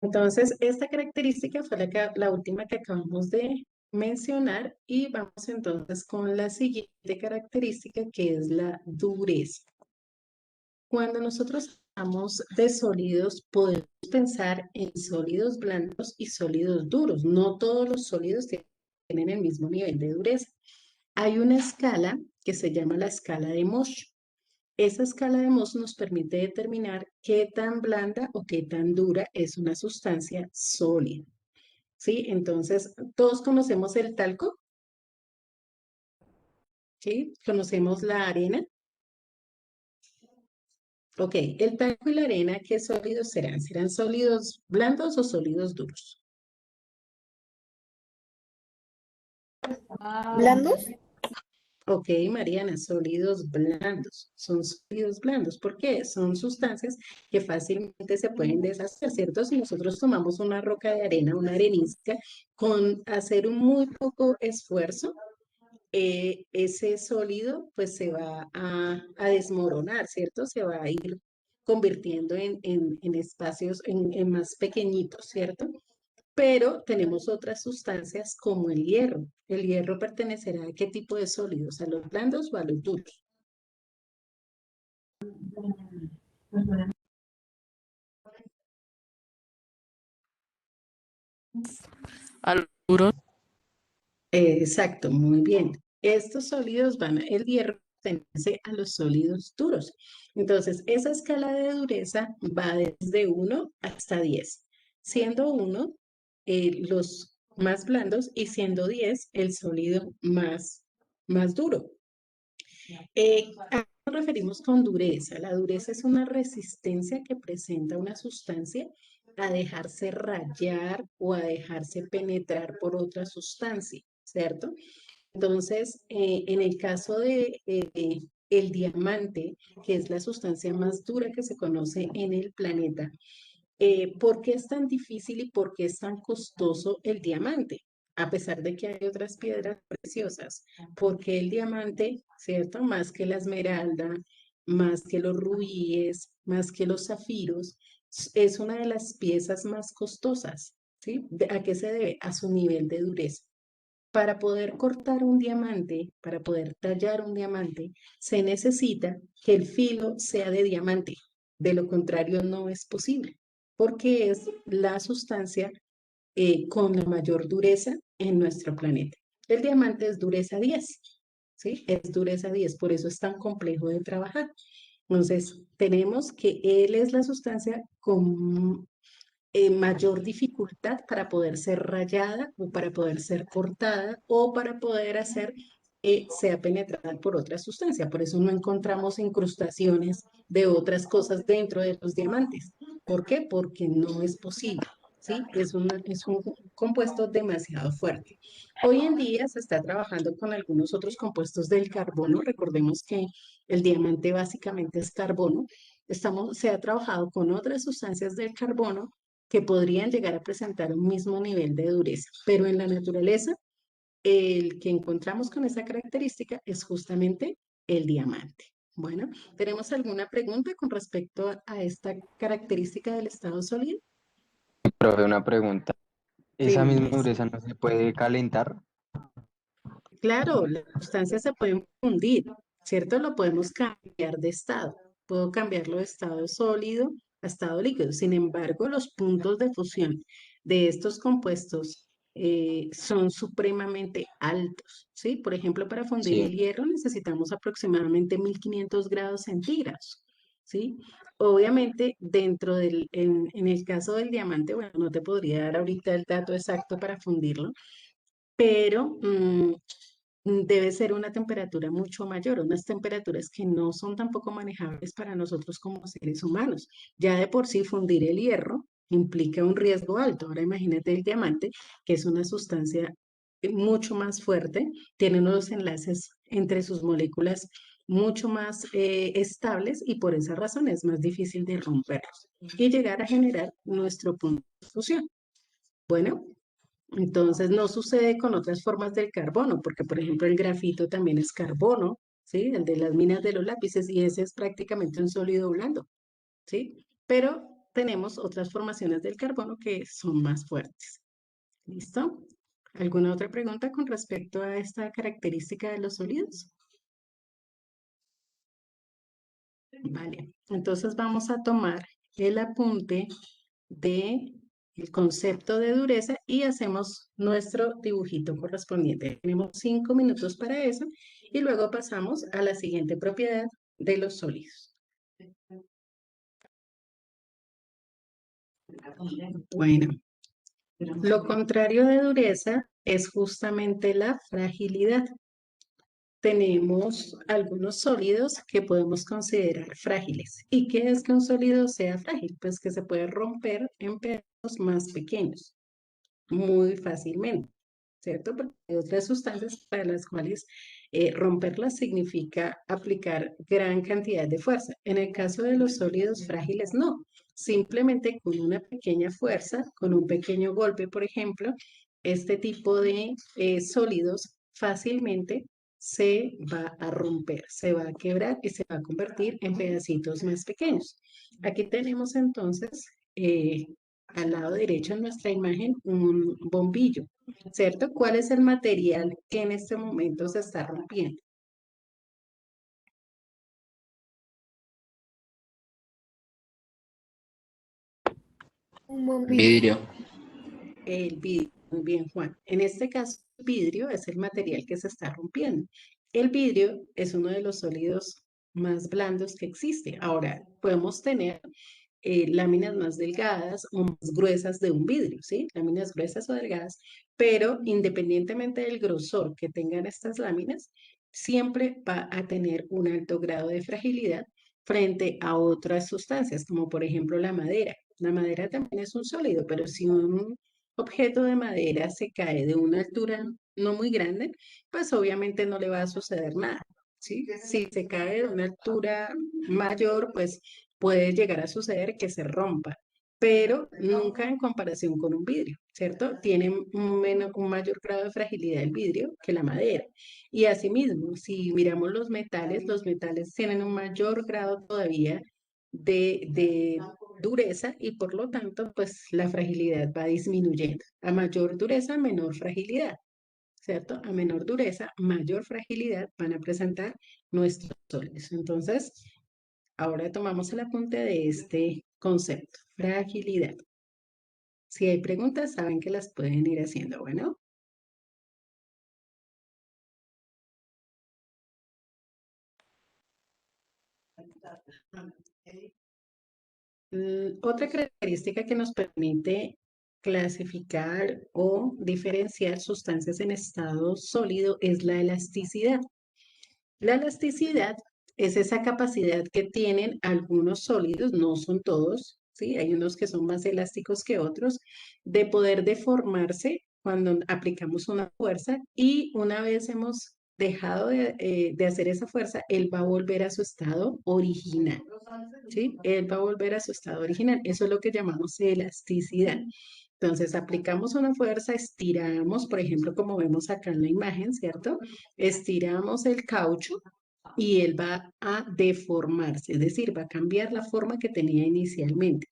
Entonces, esta característica fue la última que acabamos de mencionar y vamos entonces con la siguiente característica que es la dureza. Cuando nosotros hablamos de sólidos, podemos pensar en sólidos blandos y sólidos duros. No todos los sólidos tienen el mismo nivel de dureza. Hay una escala que se llama la escala de Mohs. Esa escala de Mohs nos permite determinar qué tan blanda o qué tan dura es una sustancia sólida. ¿Sí? Entonces, todos conocemos el talco, ¿sí? Conocemos la arena. Ok, el talco y la arena, ¿qué sólidos serán? ¿Serán sólidos blandos o sólidos duros? ¿Blandos? Ok, Mariana, sólidos blandos. Son sólidos blandos. ¿Por qué? Son sustancias que fácilmente se pueden deshacer, ¿cierto? Si nosotros tomamos una roca de arena, una arenisca, con hacer un muy poco esfuerzo, ese sólido pues se va a desmoronar, ¿cierto? Se va a ir convirtiendo en espacios, en más pequeñitos, ¿cierto? Pero tenemos otras sustancias como el hierro. ¿El hierro pertenecerá a qué tipo de sólidos? ¿A los blandos o a los duros? Al duro. Exacto, muy bien. Estos sólidos el hierro pertenece a los sólidos duros. Entonces, esa escala de dureza va desde 1 hasta 10, siendo 1 los más blandos y siendo 10 el sólido más duro. ¿A qué nos referimos con dureza? La dureza es una resistencia que presenta una sustancia a dejarse rayar o a dejarse penetrar por otra sustancia, ¿cierto? Entonces, en el caso de el diamante, que es la sustancia más dura que se conoce en el planeta, ¿por qué es tan difícil y por qué es tan costoso el diamante? A pesar de que hay otras piedras preciosas, porque el diamante, ¿cierto? Más que la esmeralda, más que los rubíes, más que los zafiros, es una de las piezas más costosas, ¿sí? ¿A qué se debe? A su nivel de dureza. Para poder cortar un diamante, para poder tallar un diamante, se necesita que el filo sea de diamante. De lo contrario, no es posible, porque es la sustancia con la mayor dureza en nuestro planeta. El diamante es dureza 10, ¿sí? Es dureza 10, por eso es tan complejo de trabajar. Entonces, tenemos que él es la sustancia con mayor dificultad para poder ser rayada o para poder ser cortada o para poder hacer sea penetrada por otra sustancia. Por eso no encontramos incrustaciones de otras cosas dentro de los diamantes. ¿Por qué? Porque no es posible. ¿Sí? Es un compuesto demasiado fuerte. Hoy en día se está trabajando con algunos otros compuestos del carbono. Recordemos que el diamante básicamente es carbono. Se ha trabajado con otras sustancias del carbono que podrían llegar a presentar un mismo nivel de dureza, pero en la naturaleza el que encontramos con esa característica es justamente el diamante. Bueno, ¿tenemos alguna pregunta con respecto a esta característica del estado sólido? Profe, una pregunta. ¿Esa Dime, misma Luis. dureza no se puede calentar? Claro, las sustancias se pueden fundir, ¿cierto? Lo podemos cambiar de estado. Puedo cambiarlo de estado sólido a estado líquido. Sin embargo, los puntos de fusión de estos compuestos son supremamente altos, ¿sí? Por ejemplo, para fundir el Sí, hierro necesitamos aproximadamente 1500 grados centígrados, ¿sí? Obviamente, en el caso del diamante, bueno, no te podría dar ahorita el dato exacto para fundirlo, pero debe ser una temperatura mucho mayor, unas temperaturas que no son tampoco manejables para nosotros como seres humanos. Ya de por sí fundir el hierro implica un riesgo alto. Ahora imagínate el diamante, que es una sustancia mucho más fuerte, tiene unos enlaces entre sus moléculas mucho más estables y por esa razón es más difícil de romperlos y llegar a generar nuestro punto de fusión. Bueno, entonces no sucede con otras formas del carbono, porque por ejemplo el grafito también es carbono, ¿sí? El de las minas de los lápices y ese es prácticamente un sólido blando, ¿sí? Pero tenemos otras formaciones del carbono que son más fuertes. ¿Listo? ¿Alguna otra pregunta con respecto a esta característica de los sólidos? Vale, entonces vamos a tomar el apunte de el concepto de dureza y hacemos nuestro dibujito correspondiente. Tenemos 5 minutos para eso y luego pasamos a la siguiente propiedad de los sólidos. Bueno, lo contrario de dureza es justamente la fragilidad. Tenemos algunos sólidos que podemos considerar frágiles. ¿Y qué es que un sólido sea frágil? Pues que se puede romper en pedazos más pequeños muy fácilmente, ¿cierto? Porque hay otras sustancias para las cuales romperlas significa aplicar gran cantidad de fuerza. En el caso de los sólidos frágiles, no. Simplemente con una pequeña fuerza, con un pequeño golpe, por ejemplo, este tipo de sólidos fácilmente se va a romper, se va a quebrar y se va a convertir en pedacitos más pequeños. Aquí tenemos entonces al lado derecho en nuestra imagen un bombillo, ¿cierto? ¿Cuál es el material que en este momento se está rompiendo? Vidrio. El vidrio. Muy bien, Juan. En este caso, el vidrio es el material que se está rompiendo. El vidrio es uno de los sólidos más blandos que existe. Ahora, podemos tener láminas más delgadas o más gruesas de un vidrio, ¿sí? Láminas gruesas o delgadas, pero independientemente del grosor que tengan estas láminas, siempre va a tener un alto grado de fragilidad frente a otras sustancias, como por ejemplo la madera. La madera también es un sólido, pero si un objeto de madera se cae de una altura no muy grande, pues obviamente no le va a suceder nada, ¿sí? Si se cae de una altura mayor, pues puede llegar a suceder que se rompa, pero nunca en comparación con un vidrio, ¿cierto? Tiene un mayor grado de fragilidad el vidrio que la madera. Y asimismo, si miramos los metales tienen un mayor grado todavía de dureza y por lo tanto, pues la fragilidad va disminuyendo. A mayor dureza, menor fragilidad, ¿cierto? A menor dureza, mayor fragilidad van a presentar nuestros sólidos. Entonces, ahora tomamos el apunte de este concepto, fragilidad. Si hay preguntas, saben que las pueden ir haciendo. Bueno, otra característica que nos permite clasificar o diferenciar sustancias en estado sólido es la elasticidad. La elasticidad es esa capacidad que tienen algunos sólidos, no son todos, ¿sí? Hay unos que son más elásticos que otros, de poder deformarse cuando aplicamos una fuerza y una vez hemos dejado de hacer esa fuerza, él va a volver a su estado original, ¿sí? Él va a volver a su estado original. Eso es lo que llamamos elasticidad. Entonces, aplicamos una fuerza, estiramos, por ejemplo, como vemos acá en la imagen, ¿cierto? Estiramos el caucho y él va a deformarse, es decir, va a cambiar la forma que tenía inicialmente.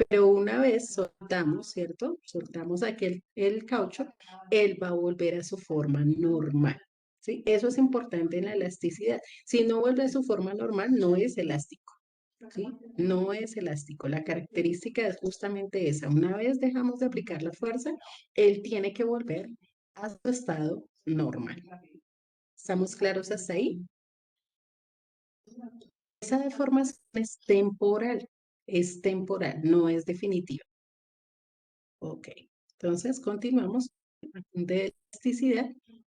Pero una vez soltamos, ¿cierto? Soltamos aquel el caucho, él va a volver a su forma normal. ¿Sí? Eso es importante en la elasticidad. Si no vuelve a su forma normal, no es elástico. ¿Sí? No es elástico. La característica es justamente esa. Una vez dejamos de aplicar la fuerza, él tiene que volver a su estado normal. ¿Estamos claros hasta ahí? Esa deformación es temporal, no es definitiva. Ok, entonces continuamos de elasticidad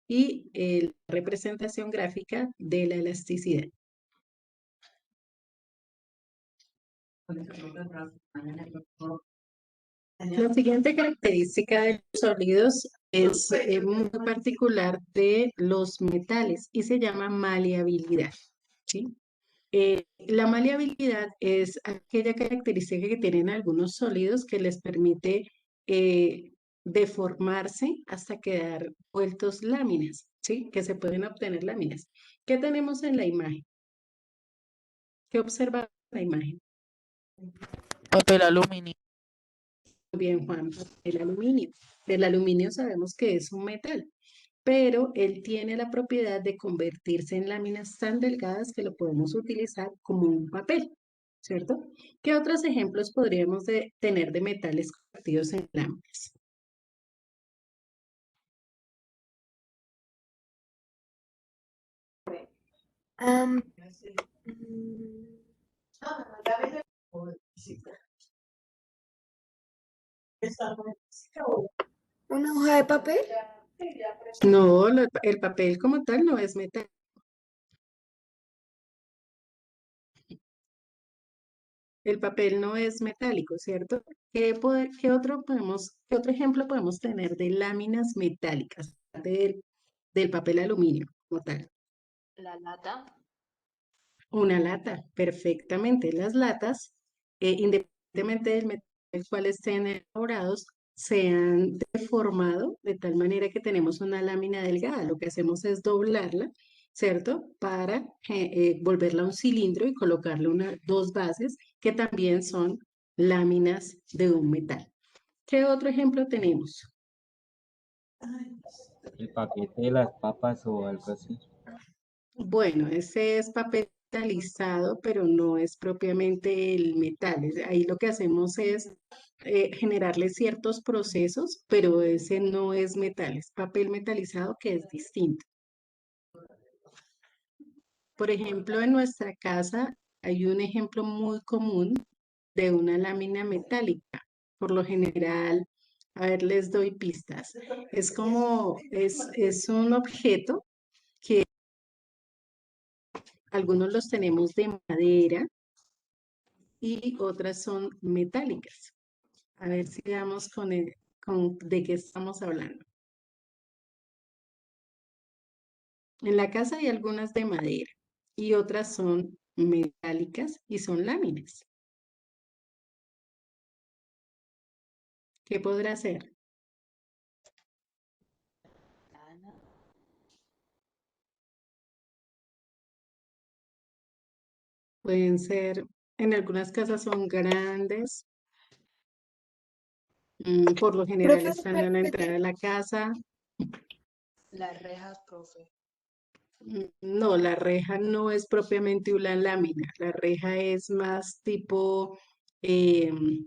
y la representación gráfica de la elasticidad. La siguiente característica de los sólidos es muy particular de los metales y se llama maleabilidad, ¿sí? La maleabilidad es aquella característica que tienen algunos sólidos que les permite eh, deformarse hasta quedar vueltos láminas, ¿sí? Que se pueden obtener láminas. ¿Qué tenemos en la imagen? ¿Qué observa la imagen? Papel aluminio. Muy bien, Juan, el aluminio. El aluminio sabemos que es un metal, pero él tiene la propiedad de convertirse en láminas tan delgadas que lo podemos utilizar como un papel, ¿cierto? ¿Qué otros ejemplos podríamos tener de metales convertidos en láminas? Am, mm, ¿Una hoja de papel? No, el papel como tal no es metal. El papel no es metálico, ¿cierto? ¿Qué otro ejemplo podemos tener de láminas metálicas del papel aluminio como tal? La lata. Una lata, perfectamente. Las latas, independientemente del metal del cual estén elaborados, se han deformado de tal manera que tenemos una lámina delgada. Lo que hacemos es doblarla, ¿cierto? Para volverla un cilindro y colocarle dos bases que también son láminas de un metal. ¿Qué otro ejemplo tenemos? El paquete de las papas o algo así. Bueno, ese es papel metalizado, pero no es propiamente el metal. Ahí lo que hacemos es generarle ciertos procesos, pero ese no es metal, es papel metalizado que es distinto. Por ejemplo, en nuestra casa hay un ejemplo muy común de una lámina metálica. Por lo general, a ver, les doy pistas. Es un objeto que algunos los tenemos de madera y otras son metálicas. A ver si damos con de qué estamos hablando. En la casa hay algunas de madera y otras son metálicas y son láminas. ¿Qué podrá ser? Pueden ser, en algunas casas son grandes, por lo general Profe, están ¿me en la repite? entrada de la casa. Las rejas, profe. No, la reja no es propiamente una lámina, la reja es em,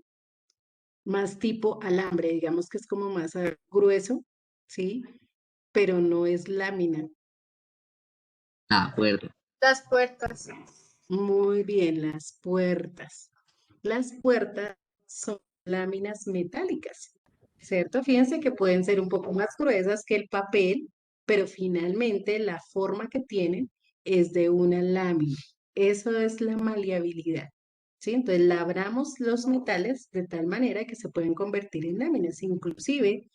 más tipo alambre, digamos que es como más grueso, ¿sí? Pero no es lámina. Ah, acuerdo. Las puertas. Muy bien, las puertas. Las puertas son láminas metálicas, ¿cierto? Fíjense que pueden ser un poco más gruesas que el papel, pero finalmente la forma que tienen es de una lámina. Eso es la maleabilidad, ¿sí? Entonces labramos los metales de tal manera que se pueden convertir en láminas. Inclusive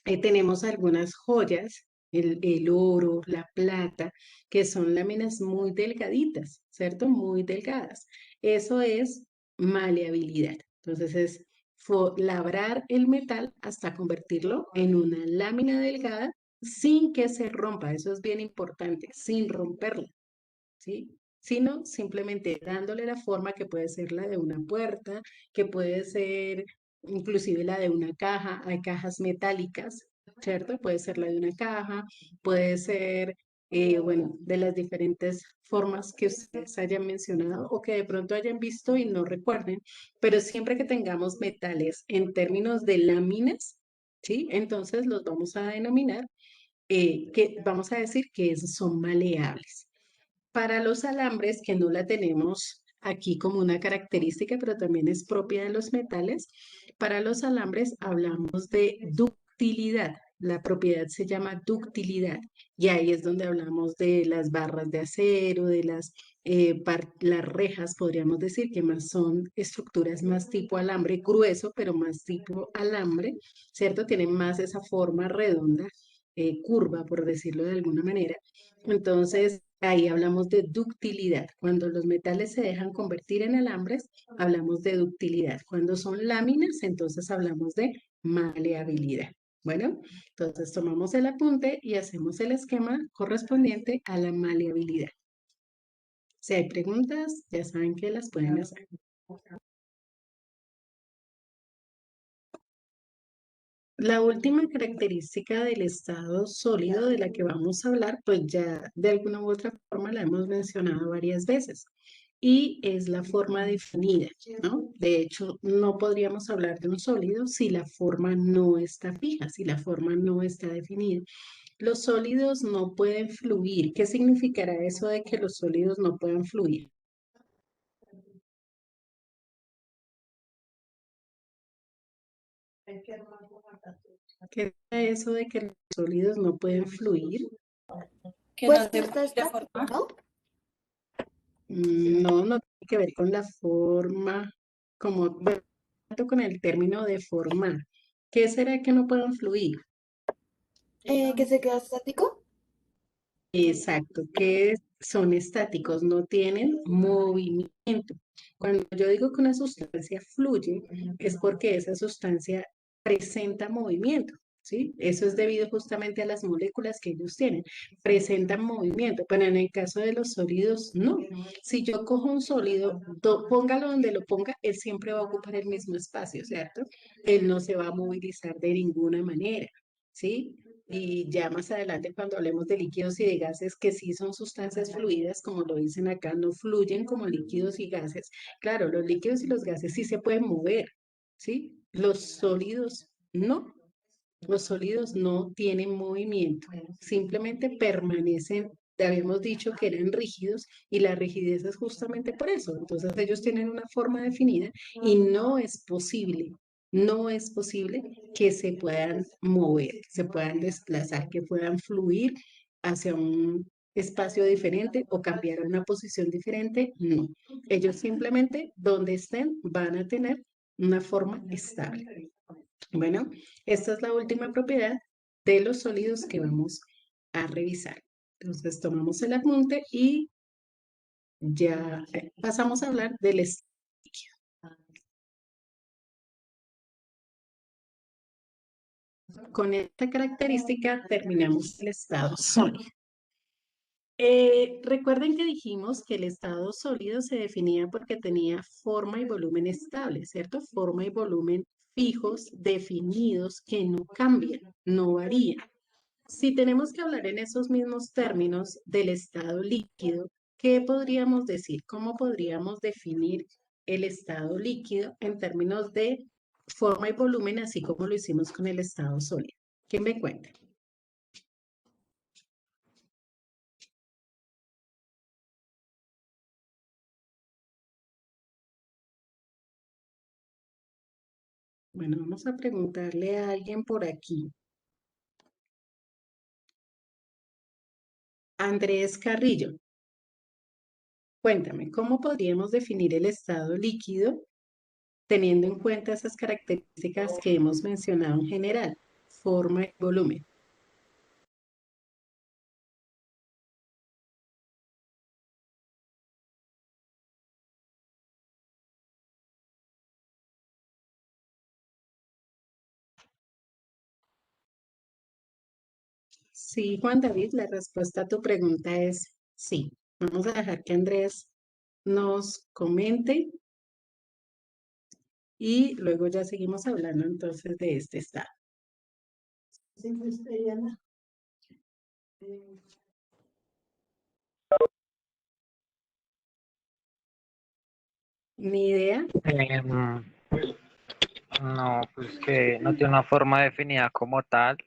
tenemos algunas joyas, el oro, la plata, que son láminas muy delgaditas, ¿cierto? Muy delgadas. Eso es maleabilidad. Entonces es labrar el metal hasta convertirlo en una lámina delgada sin que se rompa. Eso es bien importante, sin romperla. ¿Sí? Sino simplemente dándole la forma que puede ser la de una puerta, que puede ser inclusive la de una caja, hay cajas metálicas, ¿cierto? Puede ser la de una caja, puede ser, bueno, de las diferentes formas que ustedes hayan mencionado o que de pronto hayan visto y no recuerden, pero siempre que tengamos metales en términos de láminas, ¿sí? Entonces los vamos a denominar, que vamos a decir que esos son maleables. Para los alambres, que no la tenemos aquí como una característica, pero también es propia de los metales, para los alambres hablamos de ductilidad. La propiedad se llama ductilidad y ahí es donde hablamos de las barras de acero, de las rejas, podríamos decir, que más son estructuras más tipo alambre grueso, pero más tipo alambre, ¿cierto? Tienen más esa forma redonda, curva, por decirlo de alguna manera. Entonces, ahí hablamos de ductilidad. Cuando los metales se dejan convertir en alambres, hablamos de ductilidad. Cuando son láminas, entonces hablamos de maleabilidad. Bueno, entonces tomamos el apunte y hacemos el esquema correspondiente a la maleabilidad. Si hay preguntas, ya saben que las pueden hacer. La última característica del estado sólido de la que vamos a hablar, pues ya de alguna u otra forma la hemos mencionado varias veces y es la forma definida, ¿no? De hecho, no podríamos hablar de un sólido si la forma no está fija, si la forma no está definida. Los sólidos no pueden fluir. ¿Qué significará eso de que los sólidos no puedan fluir? ¿Qué es eso de que los sólidos no pueden fluir? Que Pues no se está puede estático, formar. ¿no? No, no tiene que ver con la forma, como, bueno, tanto con el término de formar. ¿Qué será que no puedan fluir? Que se queda estático. Exacto, que son estáticos, no tienen movimiento. Cuando yo digo que una sustancia fluye, es porque esa sustancia presenta movimiento, ¿sí? Eso es debido justamente a las moléculas que ellos tienen, presentan movimiento, pero en el caso de los sólidos, no. Si yo cojo un sólido, póngalo donde lo ponga, él siempre va a ocupar el mismo espacio, ¿cierto? Él no se va a movilizar de ninguna manera, ¿sí? Y ya más adelante, cuando hablemos de líquidos y de gases, que sí son sustancias fluidas, como lo dicen acá, no fluyen como líquidos y gases. Claro, los líquidos y los gases sí se pueden mover, ¿sí? Los sólidos no. Los sólidos no tienen movimiento, simplemente permanecen. Habíamos dicho que eran rígidos y la rigidez es justamente por eso. Entonces ellos tienen una forma definida y no es posible que se puedan mover, que se puedan desplazar, que puedan fluir hacia un espacio diferente o cambiar a una posición diferente. No, ellos simplemente donde estén van a tener una forma estable. Bueno, esta es la última propiedad de los sólidos que vamos a revisar. Entonces tomamos el apunte y ya pasamos a hablar del estado líquido. Con esta característica terminamos el estado sólido. Recuerden que dijimos que el estado sólido se definía porque tenía forma y volumen estable, ¿cierto? Forma y volumen fijos, definidos, que no cambian, no varían. Si tenemos que hablar en esos mismos términos del estado líquido, ¿qué podríamos decir? ¿Cómo podríamos definir el estado líquido en términos de forma y volumen, así como lo hicimos con el estado sólido? ¿Quién me cuenta? Bueno, vamos a preguntarle a alguien por aquí. Andrés Carrillo, cuéntame, ¿cómo podríamos definir el estado líquido teniendo en cuenta esas características que hemos mencionado en general? Forma y volumen. Sí, Juan David, la respuesta a tu pregunta es sí. Vamos a dejar que Andrés nos comente y luego ya seguimos hablando entonces de este estado. Ni idea. No, pues que no tiene una forma definida como tal, que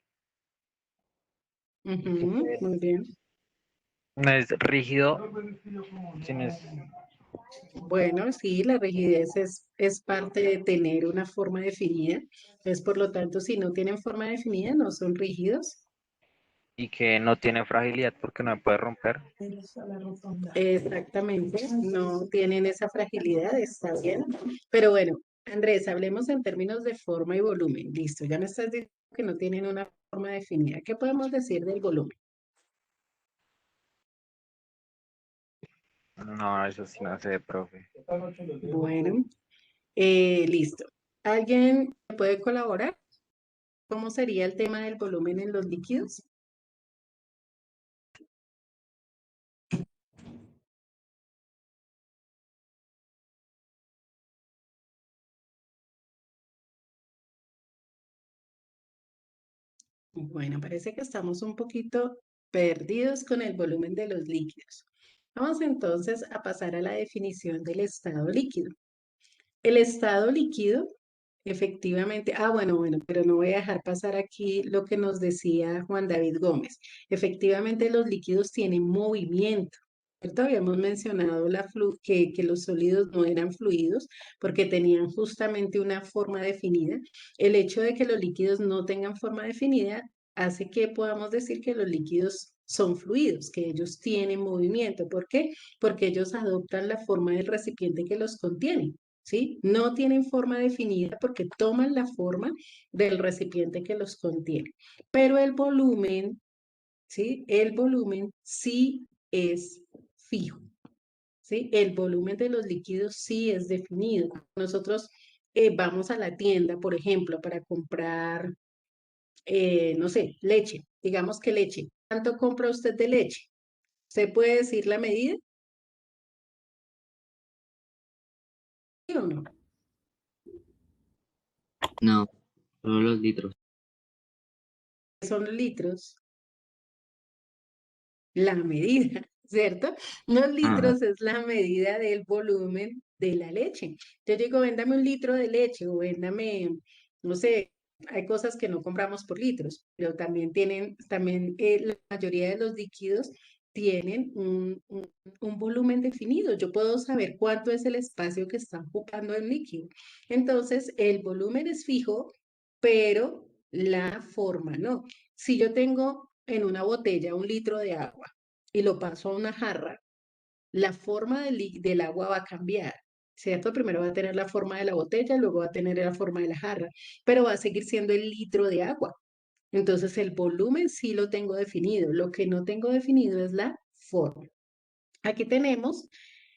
Ujú, pues, muy bien. no es rígido, sino es, Bueno, sí, la rigidez es parte de tener una forma definida. Entonces, por lo tanto, si no tienen forma definida, no son rígidos. y que no tiene fragilidad porque no se puede romper. Exactamente, no tienen esa fragilidad, está bien. Pero bueno, Andrés, hablemos en términos de forma y volumen. Listo, ya me estás diciendo que no tienen una forma definida. ¿Qué podemos decir del volumen? No, eso sí no sé, profe. Bueno, listo. ¿Alguien puede colaborar? ¿Cómo sería el tema del volumen en los líquidos? Bueno, parece que estamos un poquito perdidos con el volumen de los líquidos. Vamos entonces a pasar a la definición del estado líquido. El estado líquido, efectivamente, bueno, pero no voy a dejar pasar aquí lo que nos decía Juan David Gómez. Efectivamente, los líquidos tienen movimiento. ¿Cierto? Habíamos mencionado que los sólidos no eran fluidos porque tenían justamente una forma definida. El hecho de que los líquidos no tengan forma definida hace que podamos decir que los líquidos son fluidos, que ellos tienen movimiento. ¿Por qué? Porque ellos adoptan la forma del recipiente que los contiene. ¿Sí? No tienen forma definida porque toman la forma del recipiente que los contiene. Pero el volumen, ¿sí? El volumen sí es fijo, ¿sí? El volumen de los líquidos sí es definido. Nosotros vamos a la tienda, por ejemplo, para comprar, no sé, leche. Digamos que leche. ¿Cuánto compra usted de leche? ¿Se puede decir la medida? ¿Sí o no? No, solo los litros. Son litros. La medida, ¿cierto? Los Ah, litros es la medida del volumen de la leche. Yo digo, véndame un litro de leche o véndame, no sé, hay cosas que no compramos por litros, pero también la mayoría de los líquidos tienen un volumen definido. Yo puedo saber cuánto es el espacio que está ocupando el líquido. Entonces, el volumen es fijo, pero la forma no. Si yo tengo en una botella un litro de agua y lo paso a una jarra, la forma del agua va a cambiar, ¿cierto? Primero va a tener la forma de la botella, luego va a tener la forma de la jarra, pero va a seguir siendo el litro de agua. Entonces el volumen sí lo tengo definido, lo que no tengo definido es la forma. Aquí tenemos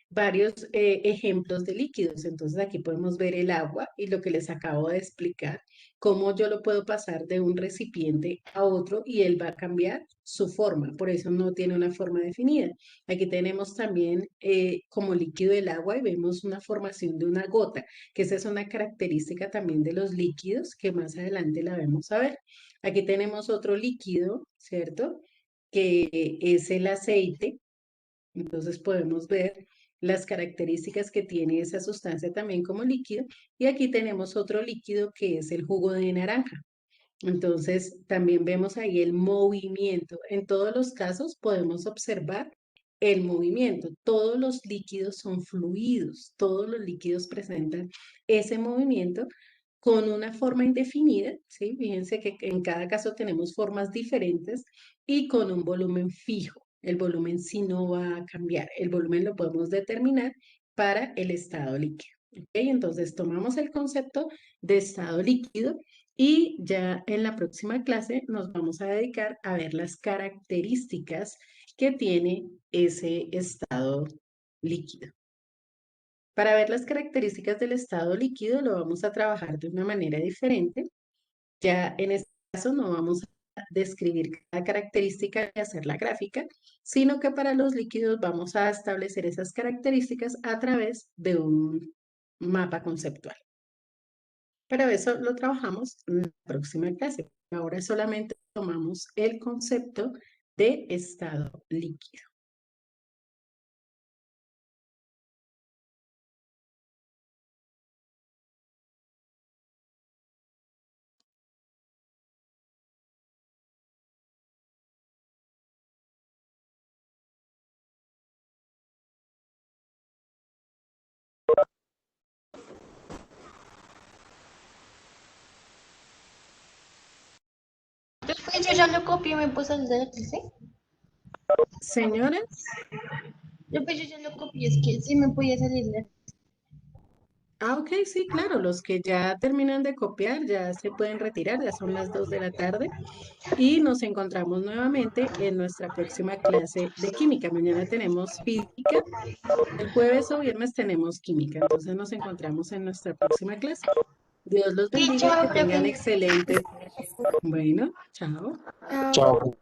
varios ejemplos de líquidos. Entonces aquí podemos ver el agua y lo que les acabo de explicar, cómo yo lo puedo pasar de un recipiente a otro y él va a cambiar su forma, por eso no tiene una forma definida. Aquí tenemos también como líquido el agua y vemos una formación de una gota, que esa es una característica también de los líquidos que más adelante la vamos a ver. Aquí tenemos otro líquido, ¿cierto? Que es el aceite. Entonces podemos ver las características que tiene esa sustancia también como líquido. Y aquí tenemos otro líquido que es el jugo de naranja. Entonces también vemos ahí el movimiento. En todos los casos podemos observar el movimiento. Todos los líquidos son fluidos. Todos los líquidos presentan ese movimiento con una forma indefinida, ¿sí? Fíjense que en cada caso tenemos formas diferentes y con un volumen fijo. El volumen sí no va a cambiar. El volumen lo podemos determinar para el estado líquido. ¿Ok? Entonces tomamos el concepto de estado líquido y ya en la próxima clase nos vamos a dedicar a ver las características que tiene ese estado líquido. Para ver las características del estado líquido lo vamos a trabajar de una manera diferente. Ya en este caso no vamos a describir cada característica y hacer la gráfica, sino que para los líquidos vamos a establecer esas características a través de un mapa conceptual. Pero eso lo trabajamos en la próxima clase. Ahora solamente tomamos el concepto de estado líquido. Pues yo ya lo copié, ¿me puedes ayudar a clase? Señora, Yo ya lo copié, es que sí me podía salir. ok, sí, claro, los que ya terminan de copiar ya se pueden retirar, ya son las 2 de la tarde y nos encontramos nuevamente en nuestra próxima clase de química. Mañana tenemos física, el jueves o viernes tenemos química, entonces nos encontramos en nuestra próxima clase. Dios los Sí, bendiga y que chao, tengan profe. excelente. Bueno, chao. Chao. Chao.